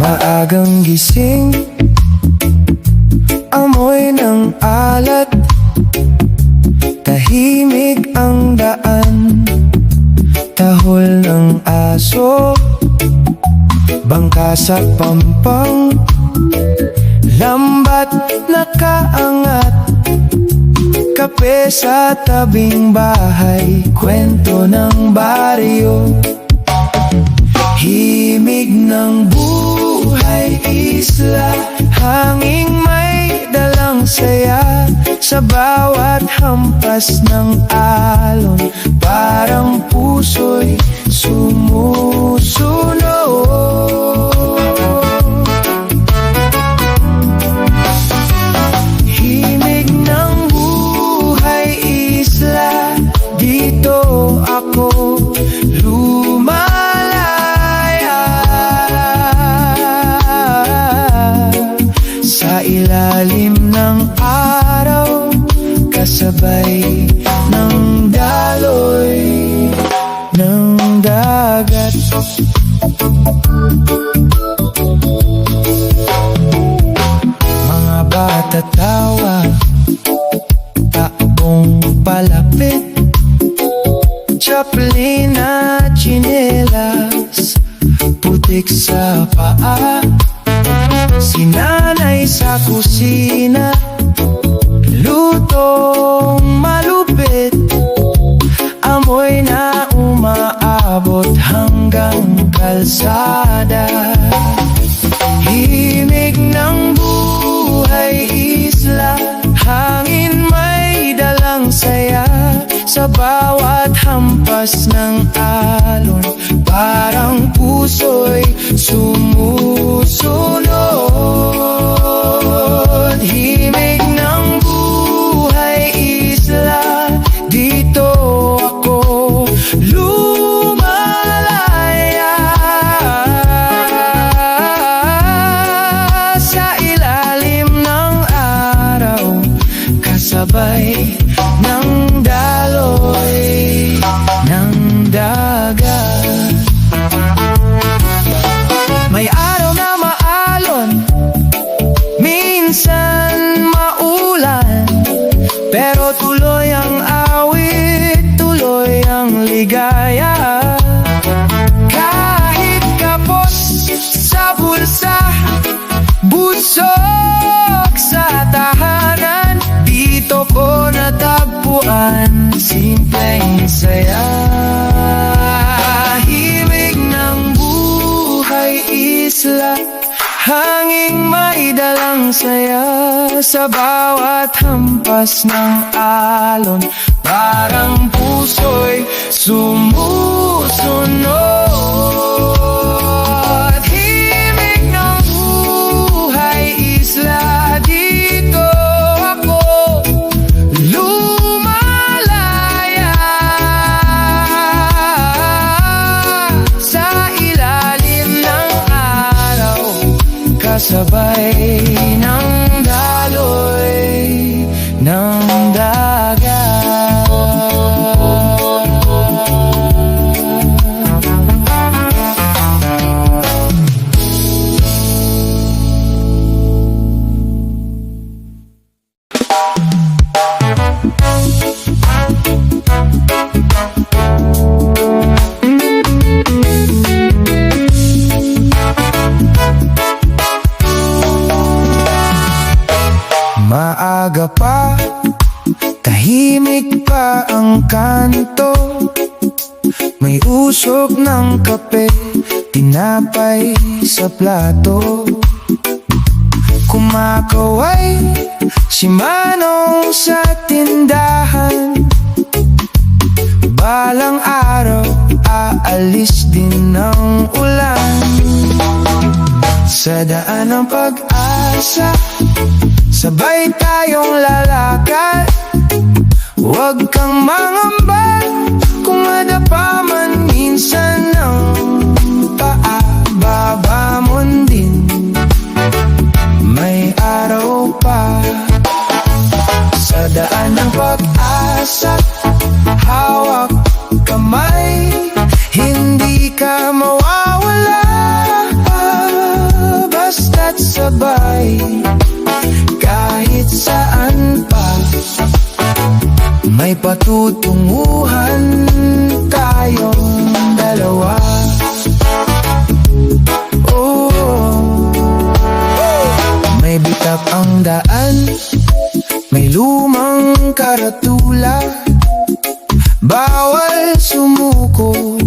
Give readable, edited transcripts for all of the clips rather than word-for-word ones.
Maagang gising, amoy ng alat, tahimik ang daan, tahol ng aso, bangka sa pampang, lambat nakaangat, kape sa tabing bahay, kwento ng baryo, himig ng buhay isla, hanging may dalang saya sa bawat hampas ng alon, parang puso'y sumusunod. Himig ng buhay isla, dito ako sa ilalim ng araw, kasabay ng daloy ng dagat. Mga bata tawa, takbong palapit, chaplin at tsinelas, putik sa paa. Si nanay sa kusina, lutong malupit, amoy na umaabot hanggang kalsada. Himig ng buhay isla, hangin may dalang saya sa bawat hampas ng alon, parang puso'y sumusunod. Himig ng buhay isla, dito ako lumalaya sa ilalim ng araw, kasabay ng daloy ng dagat. May araw na maalon, minsan maulan, pero tuloy ang awit, tuloy ang ligaya. Kahit kapos sa bulsa, busog sa tahanan, dito ko natagpuan simpleng saya. Himig ng buhay isla, hanging may dalang saya sa bawat hampas ng alon, parang puso'y sumusunod. Himig ng buhay isla, dito ako lumalaya sa ilalim ng araw, kasabay ng daloy ng dagat. Maaga pa, tahimik pa ang kanto, may usok ng kape, tinapay sa plato. Kumakaway si Manong sa tindahan, balang araw aalis din ng ulan. Sa daan ng pag-asa, sabay tayong lalakad, huwag kang mangamba kung madapa man minsan ng paa, babamon din. sabay kahit saan pa. May patutunguhan tayong dalawa. Oh, may bitak ang daan, may lumang karatula. Bawal sumuko,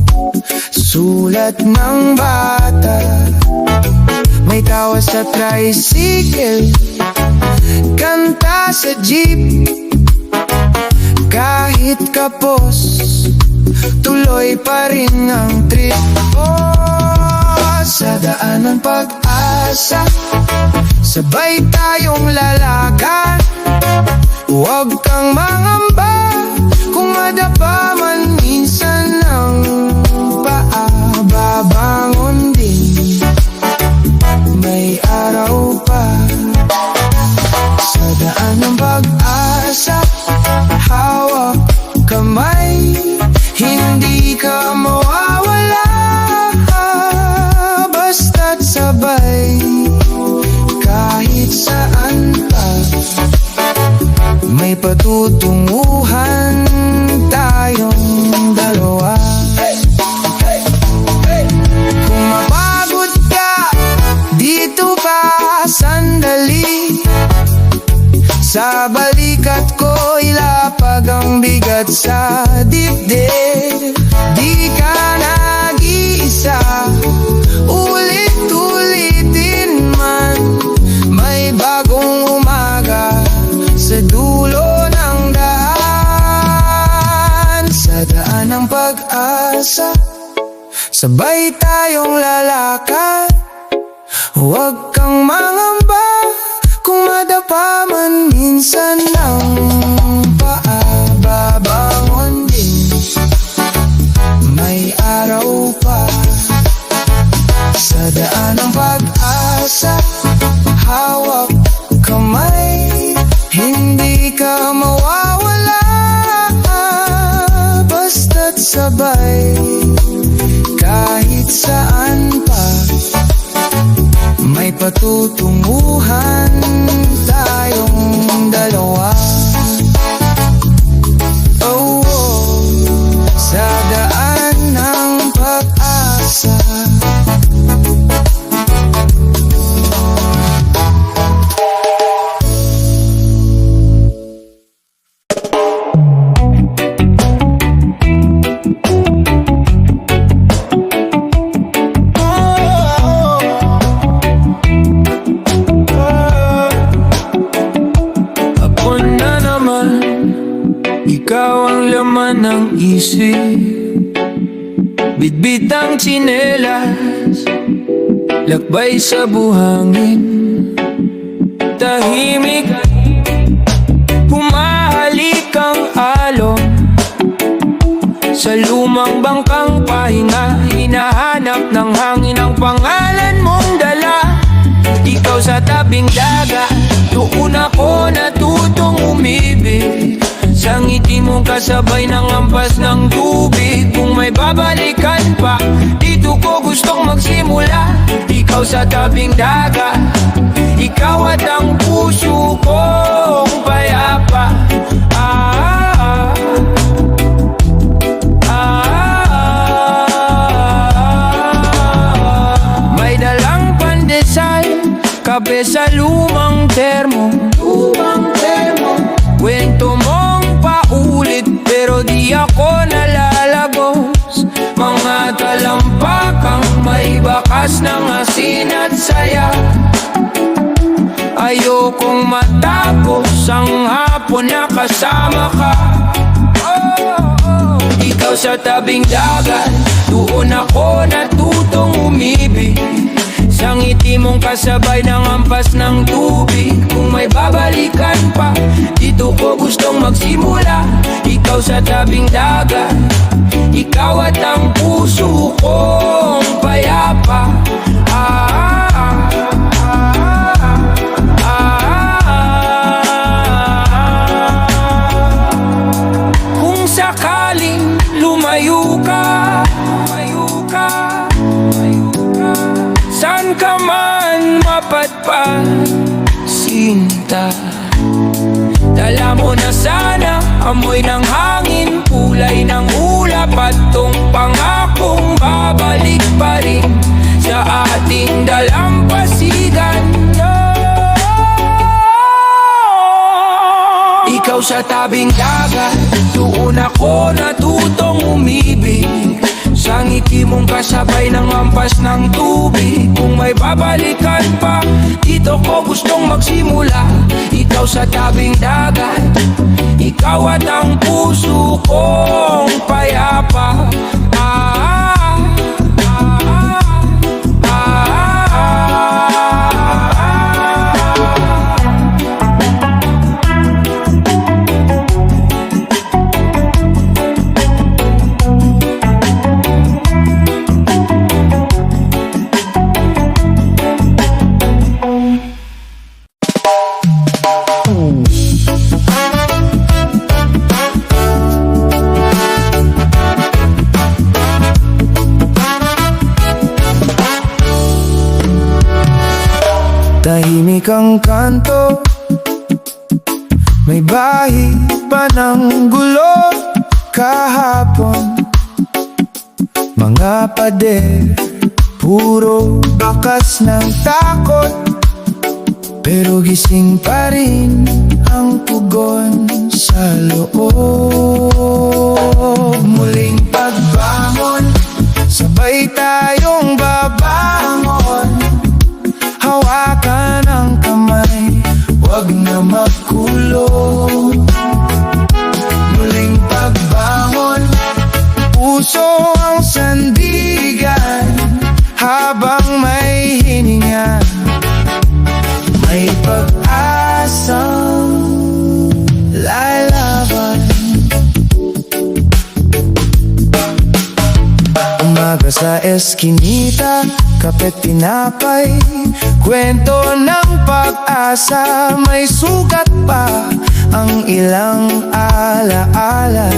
sulat ng bata. May tawa sa tricycle, kanta sa jeep. Kahit kapos, tuloy pa rin ang trip. Oh, sa daan ng pag-asa, sabay tayong lalakad. Huwag kang mangamba, kung madapa man minsan ang paa. Babangon din, may araw pa. Sa daan ng pag-asa, hawak kamay, hindi ka mawawala. Basta't sabay, kahit saan pa. May patutunguhan tayong dalawa. Kung mapagod ka, dito pa sandali. Sa balikat ko ilapag ang bigat sa dibdib. Di ka nag-iisa, ulit-ulitin man. May bagong umaga sa dulo ng daan. Sa daan ng pag-asa, sabay tayong lalakad. Huwag kang mangamba, kung madapa man minsan ang paa. Babangon din, may araw pa. Sa daan ng pag-asa, hawak kamay, hindi ka mawawala. Basta't sabay, kahit saan pa. May patutunguhan tayong dalawa. Oh, oh, sa daan ng pag-asa. Ikaw ang laman ng isip, bitbit ang tsinelas, lakbay sa buhangin. Tahimik, humahalik ang alon. Sa lumang bangkang pahinga, hinahanap ng hangin ang pangalan mong dala. Ikaw sa tabing dagat, doon ako natutong umibig. Sa ngiti mong kasabay ng ampas ng tubig. Kung may babalikan pa, dito ko gustong magsimula. Ikaw sa tabing dagat, ikaw at ang puso kong payapa. May dalang pandesal, kape sa lumang termo. Kwento mong paulit pero di ako nalalagos. Mga talampakang may bakas ng asin at saya. Ayokong matapos ang hapon na kasama ka. Ikaw sa tabing dagat, doon ako natutong umibig. Sa ngiti mong kasabay ng ampas ng tubig. Kung may babalikan pa, dito ko gustong magsimula. Ikaw sa tabing dagat, ikaw at ang puso kong payapa. Kung sakaling lumayo ka, saan ka man dapat pa sinta. Dala mo na sana, amoy ng hangin, kulay ng ulap at tong pangakong babalik pa rin sa ating dalampasigan. Ikaw sa tabing dagat, doon ako natutong umibig. Sa ngiti mong kasabay ng ampas ng tubig. Kung may babalikan pa, dito ko gustong magsimula. Ikaw sa tabing dagat, ikaw at ang puso kong payapa. Tahimik ang kanto, may bahid pa ng gulo kahapon. Mga pader, puro bakas ng takot, pero gising pa rin ang pugon sa loob. Muling pagbangon, sabay tayong babangon. Hawakan ang kamay, wag na magkulong. Muling pagbangon, puso ang sandigan. Habang may hininga, may pag-asang lalaban. Umaga sa eskinita, kape't tinapay, kwento ng pag-asa. May sugat pa ang ilang alaala,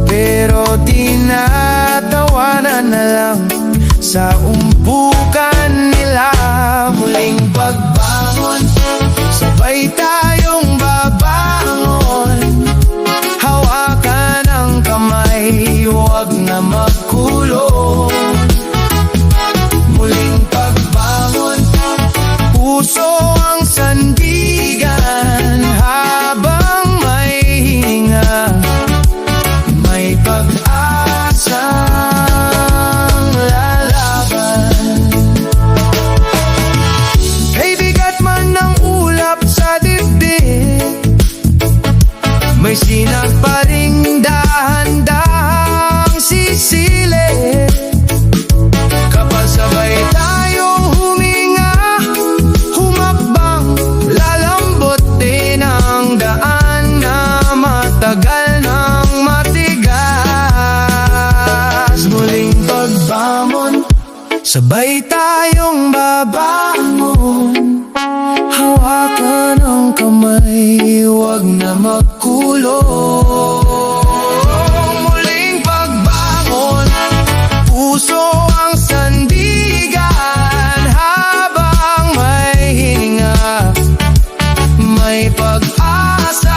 pero tinatawanan na lang sa umpukan nila. Muling pagbangon, sabay tayong babangon. Hawakan ang kamay, huwag na magkulong. Muling pagbangon, puso ang sandigan. Habang may hininga, may pag-asang lalaban. Hey, bigat man ng ulap sa dibdib, may sinag pa ring dahan-dahang sisilip. Kapag sabay tayong huminga, humakbang, lalambot din ang daan na matagal nang matigas. Muling pagbangon, sabay tayong babangon. Hawakan ang kamay, huwag na magkulong. Muling pagbangon, puso ang sandigan. Habang may hininga, may pag-asa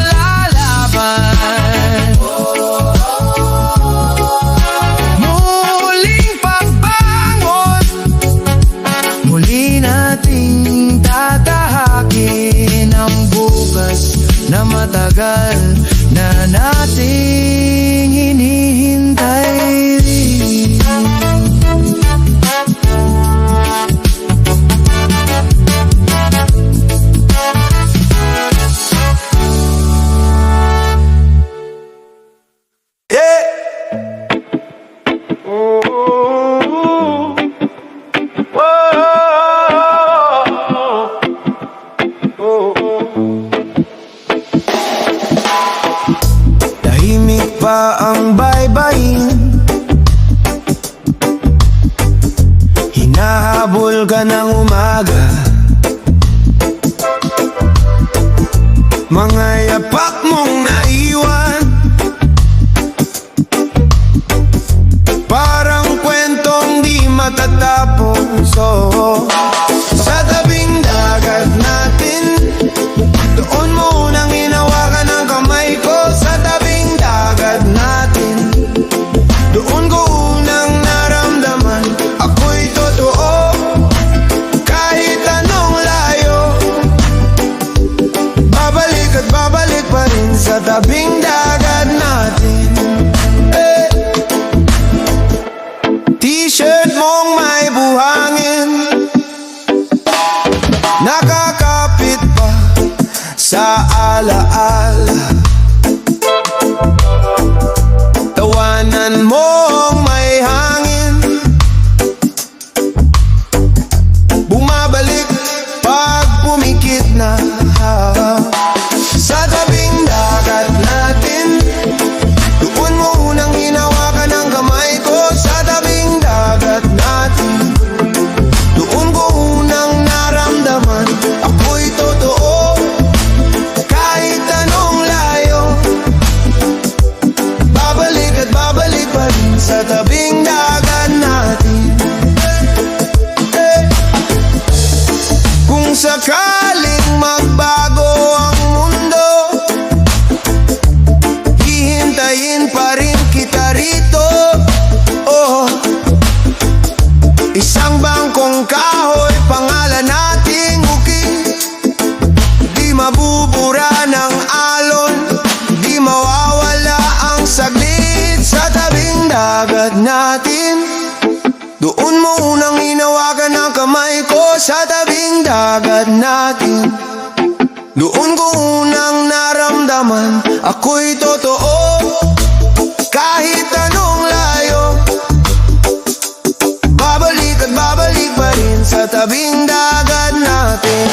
lalaban. Muling pagbangon, muli nating tatahakin ang bukas na matagal na nating hinihintay rin. Tahimik pa ang baybayin, hinahabol ka ng umaga. Mga yapak mong naiwan, parang kwentong di matatapos, oh. Sa tabing dagat natin, doon mo unang hinawakan ang kamay ko. Sa tabing dagat natin, doon ko unang naramdaman ako'y totoo, kahit anong layo. Babalik at babalik pa rin sa tabing dagat natin. Eh, T-shirt mong may buhangin, nakakapit pa sa alaala. Tawanan mong may hangin, bumabalik pag pumikit na. Sa tabing dagat natin, doon mo unang hinawakan ang kamay ko. Sa tabing dagat natin, doon ko unang naramdaman ako'y totoo, kahit anong layo. Babalik at babalik pa rin sa tabing dagat natin. Eh, kung sakaling magbago ang mundo, hihintayin pa rin kita rito. Oh, isang bangkong kahoy, pangalan nating uking, di mabubura ng alon, di mawawala ang saglit. Sa tabing dagat natin, doon mo unang hinawakan ang kamay ko. Sa tabing dagat natin, doon ko unang naramdaman ako'y totoo, kahit anong layo. Babalik at babalik pa rin sa tabing dagat natin.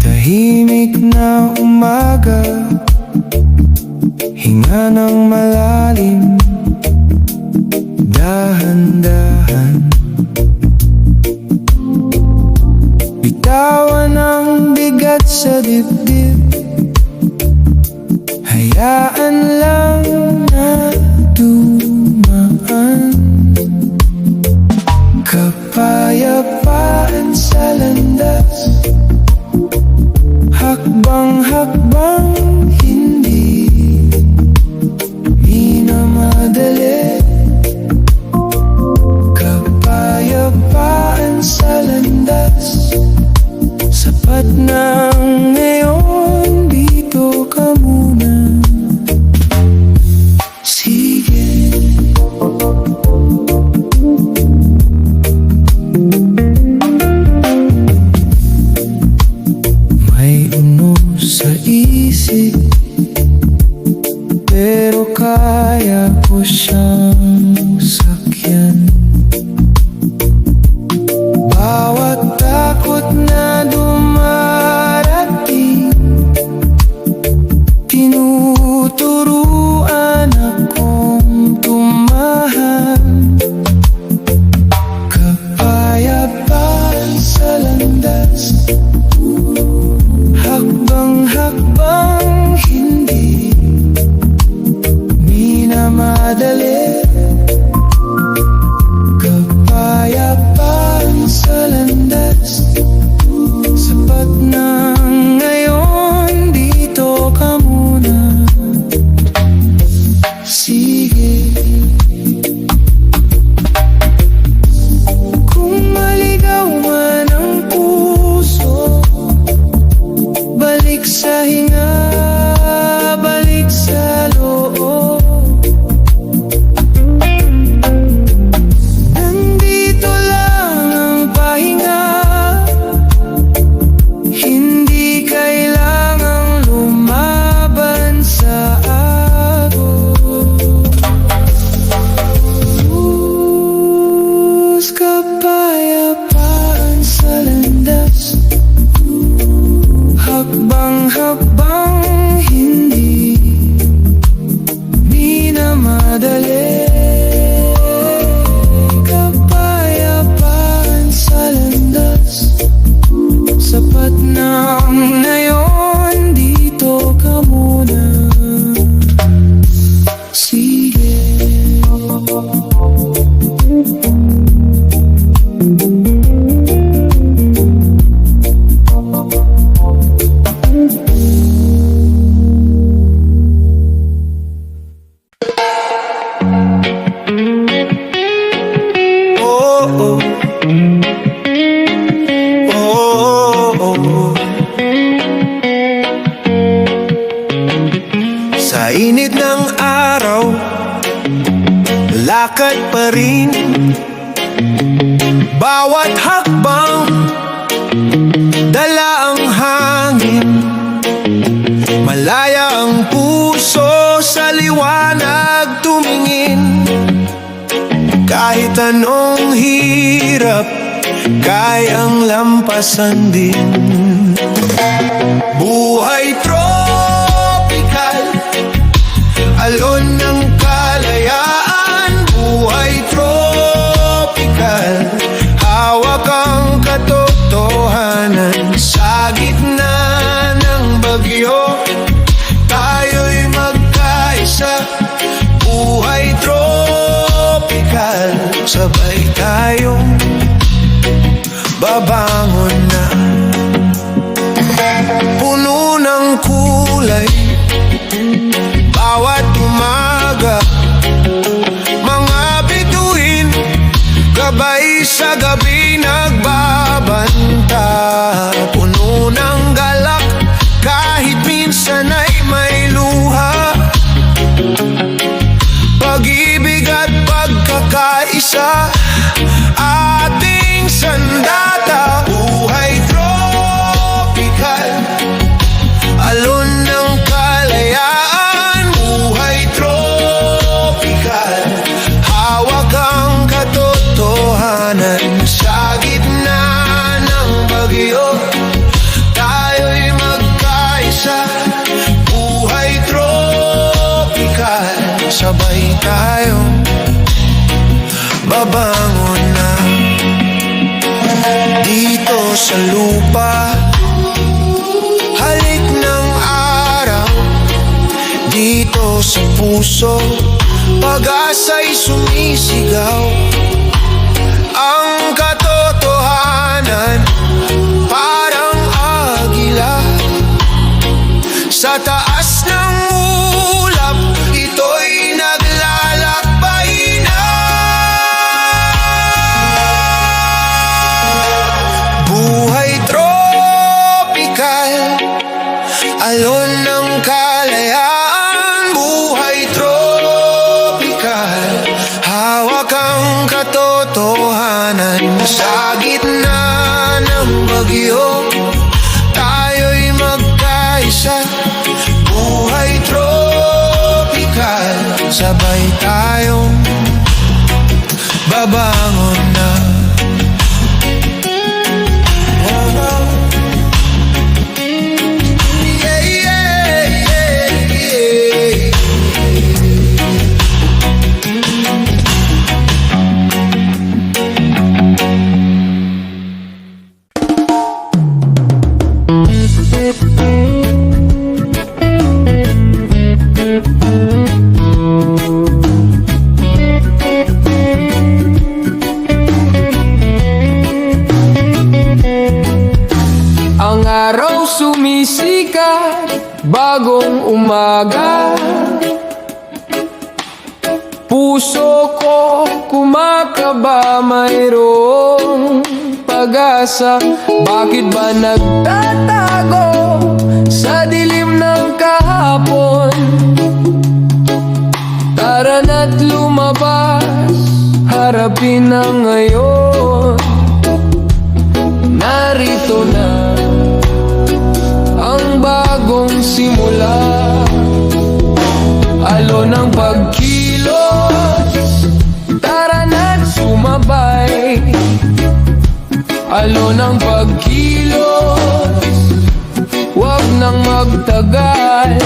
Tahimik na umaga, hinga ng malalim, dahan-dahan, bitawan ang bigat sa dibdib, hayaan lang na dumaan. Kapayapaan sa landas, hakbang-hakbang, hindi minamadali. Kapayapaan sa landas, sapat na ngayon, dito ka muna. Sige, may uno sa isip lakad pa rin. Bawat hakbang dala ang hangin. Malaya ang puso sa liwanag tumingin. Kahit anong hirap, kayang lampasan din. Buhay tropical, alon ng kalayaan. Buhay tropical, hawak ang katotohanan. Sa gitna ng bagyo, tayo'y magkaisa. Buhay tropical, sabay tayong babangon na. Puno ng kulay bawat umaga. Mga bituin gabay sa gabi nagbabanta. Puno ng galak kahit minsan ay may luha. Pag-ibig at pagkakaisa ating sandata. Buhay tropical, alon ng kalayaan. Buhay tropical, hawak ang katotohanan. Sa gitna ng bagyo, tayo'y magkaisa. Buhay tropical, sabay tayong babangon na. Dito sa lupa, halik ng araw. Dito sa puso, pag-asa'y sumisigaw. Ang katotohanan, parang agila. Sa taas ng ulap, ito'y naglalakbay na. Buhay tropical, alon ng kalayaan. Buhay tropical, hawak ang katotohanan. Sa gitna ng bagyo, tayo'y magkaisa. Buhay tropical, sabay tayong babangon na. Yeah, yeah, yeah, yeah. Ang araw sumisikat, bagong umaga. Puso ko kumakaba, mayroong pag-asa. Bakit ba nagtatago sa dilim ng kahapon? Tara na't lumabas, harapin ang ngayon. Narito na ang bagong simula. Alon ng pagkilos, tara na't sumabay. Alon ng pagkilos, huwag nang magtagal.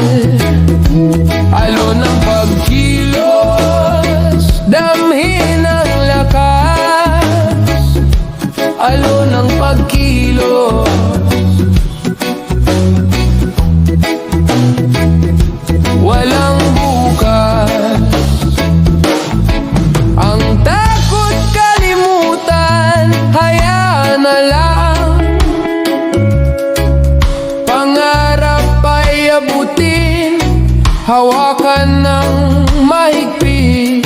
Alon ng pagkilos, damhin ang lakas. Alon ng pagkilos, walang bukas. Ang takot kalimutan, hayaan na lang. Pangarap ay abutin, hawakan ng mahigpit.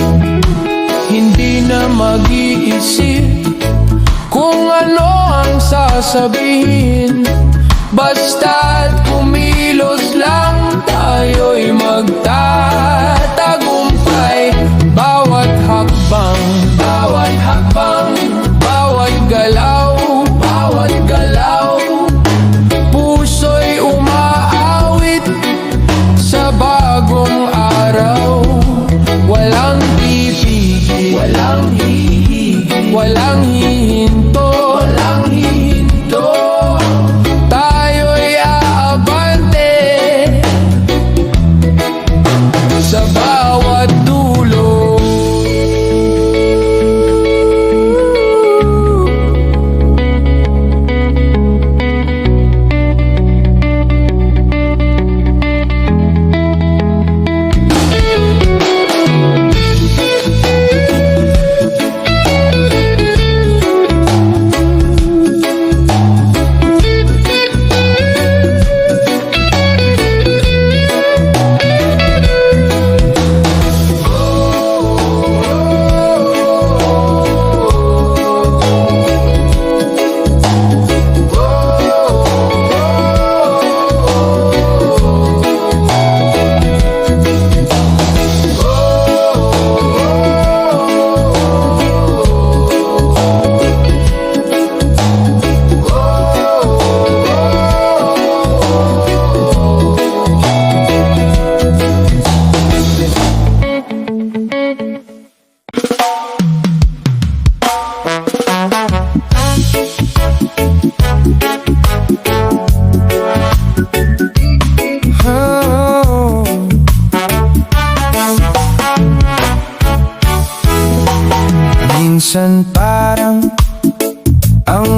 Hindi na mag-iisip kung ano ang sasabihin. Basta't kumilos lang, tayo'y magtatagumpay. Bawat hakbang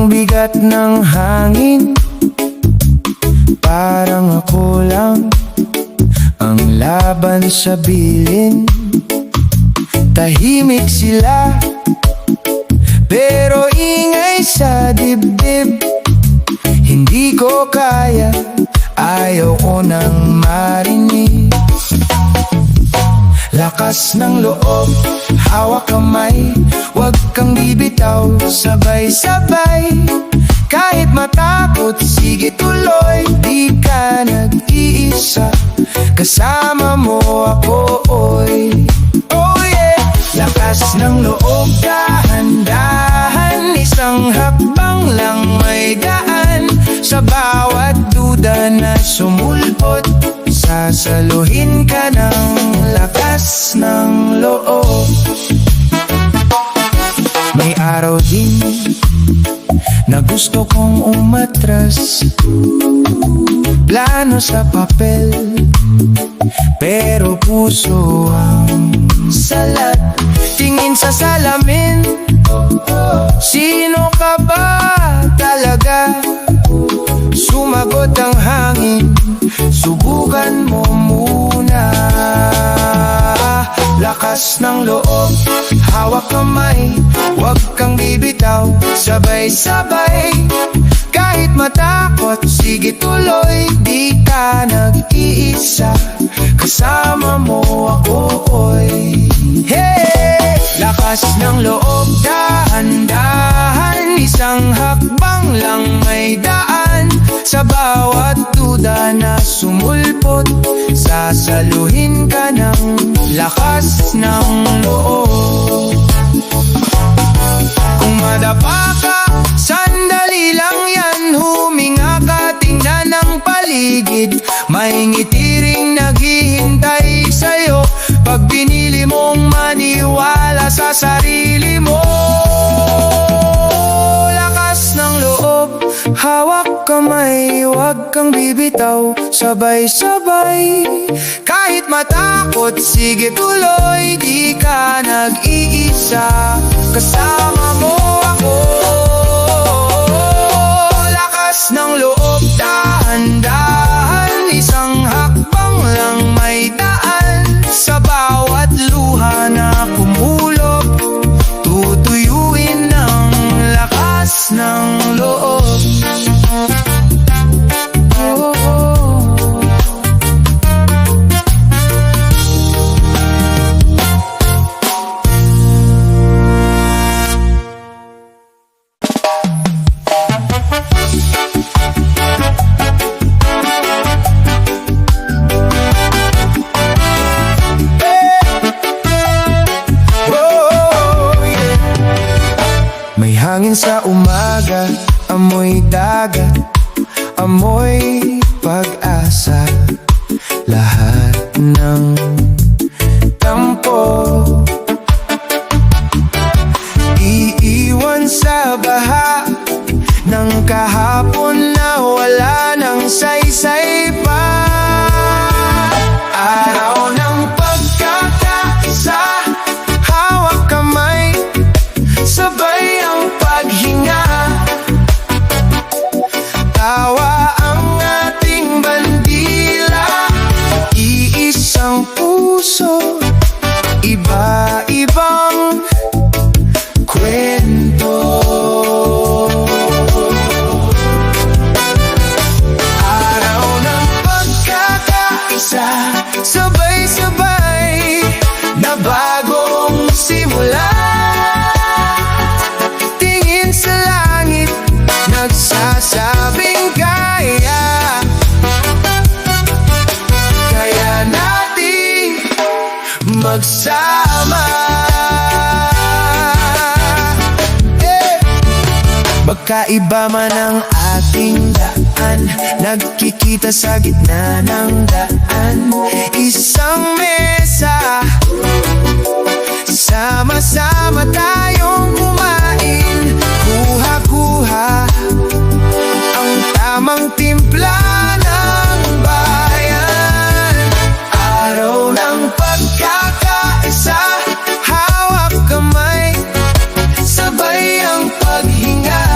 Ang bigat ng hangin, parang ako lang ang laban sa bilin. Tahimik sila, pero ingay sa dibdib. Hindi ko kaya, ayaw ko nang marinig. Lakas ng loob, hawak kamay, huwag kang bibitaw, sabay-sabay. Kahit matakot, sige tuloy, di ka nag-iisa. Kasama mo ako, oy. Oh yeah! Lakas ng loob, dahan-dahan, isang hakbang lang may daan. Sa bawat duda na sumulpot, sasaluhin ka ng lakas ng loob. May araw din na gusto kong umatras, plano sa papel, pero puso ang salat. Tingin sa salamin, sino ka ba talaga? Sumagot ang hangin, subukan mo muna. Lakas ng loob, hawak kamay, huwag kang bibitaw, sabay-sabay. Kahit matakot, sige tuloy, di ka nag-iisa. Kasama mo ako, oy. Hey! Lakas ng loob, dahan-dahan, isang hakbang lang may daan. Sa bawat duda na sumulpot, sasaluhin ka ng lakas ng loob. Kung madapa ka, sandali lang yan, huminga ka, tingnan ng paligid. May ngitiring naghihintay sa'yo, pag binili mong maniwala sa sarili mo. Lakas ng loob, hawak kamay, huwag kang bibitaw, sabay-sabay. Kahit matakot, sige tuloy, di ka nag-iisa. Kasama mo ako. Lakas ng loob, dahan-dahan, isang hakbang lang may daan. Sa bawat luha na kumulog, tutuyuin ng lakas ng loob. May hangin sa umaga, amoy dagat, amoy pag-asa. Lahat ng tampo iiwan sa baha ng kahapon na wala ng saysay pa. Araw ng pagkakaisa, hawak kamay, sabay ang paghinga. Tawa ang ating bandila, iisang puso, iba-ibang kwento. Araw ng pagkakaisa, sabay-sabay na bagong simula. Tingin sa langit, nagsasabing kaya. Kaya nating magsama. Magkaiba man ang ating daan, nagkikita sa gitna ng daan. Isang mesa, sama-sama tayong kumain. Kuha-kuha ang tamang timpla ng bayan. Araw ng pagkakaisa, hawak kamay, sabay ang paghinga.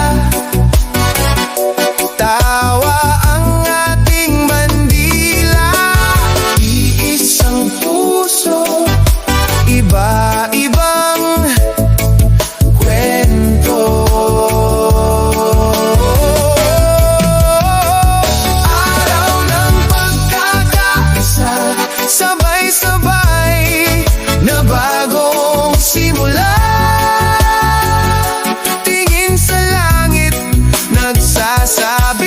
sasabi